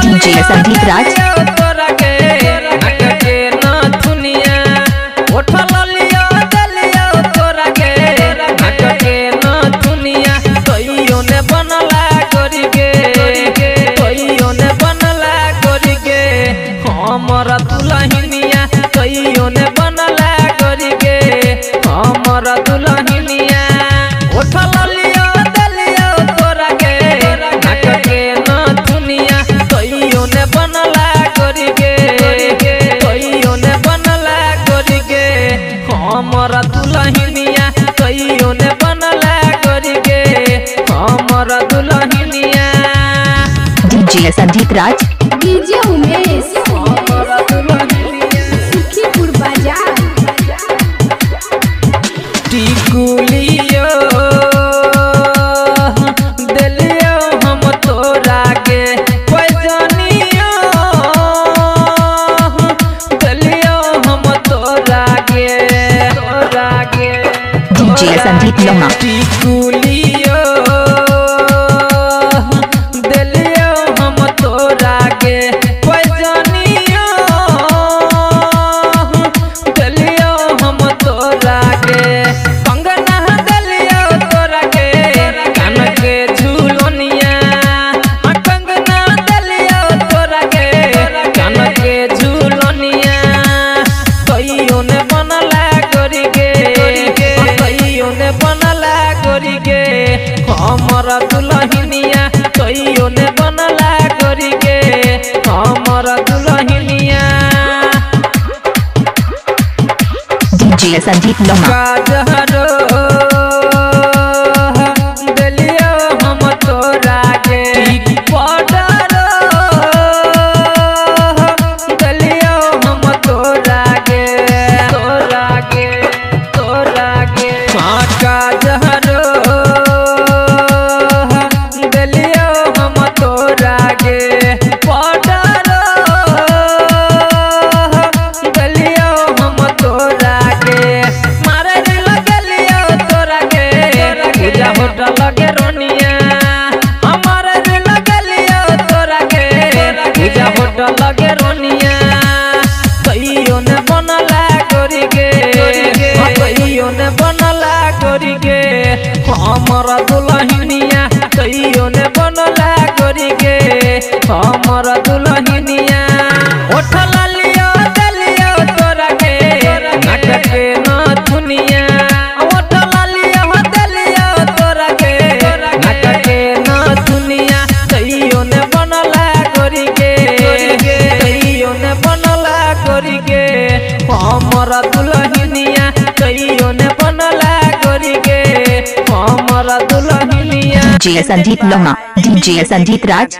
DJ Sandeep राज तोरा के नाक के नथुनिया उठल लियो दलियो तोरा के नाक के नथुनिया तइयो ने बनला करी के तइयो ने बनला करी के हमर दुल्हनिया तइयो ने बनला करी के हमर दुल्हनिया उठल लियो दलियो तोरा के नाक के नथुनिया तइयो ने बनला करी के तइयो ने बनला करी के हमर दुल्हनिया तइयो ने बनला करी के हमर दुल्हनिया DJ संदीप राज डीजे उमेश हमर दुल्हनिया सुखीपुर बाजार टिकुलियो दलियो हम तोरा के पैजनियो दलियो हम तोरा के DJ संदीप लोमा टिकुलियो दलियो हम तोरा के पैजनियो दलियो हम तोरा के कंगना दलियो तोरा के कान के झूलनिया कंगना दलियो तोरा के कान के झूलनिया तइयो ने बनला करी के तइयो ने बनला करी के हमर दुल्हनिया तइयो ने बनला करी के हमर दुल्हनिया DJ संदीप लोमा काजहरो दलियो हम तोरा के पाउडरो दलियो हम तोरा के काजहरो दलियो हम तोरा के पाउडरो दलियो हम तोरा के मारे लगलियो तोरा के पूजा होटल के रोनिया हमारे लगलियो तोरा के पूजा होटल के रोनिया तइयो ने बनला करी के तइयो ने बनला करी के हमर दुल्हनिया तइयो ने बनला करी के हमर दुल्हनिया उठल लियो दलियो तोरा के नाक के नथुनिया उठल लियो दलियो तोरा के नाक के नथुनिया तइयो ने बनला करी के तइयो ने बनला करी के हमर दुल्हनिया तइयो ने बनला करी के हमर दुल्हनिया DJ संदीप लोमा DJ संदीप राज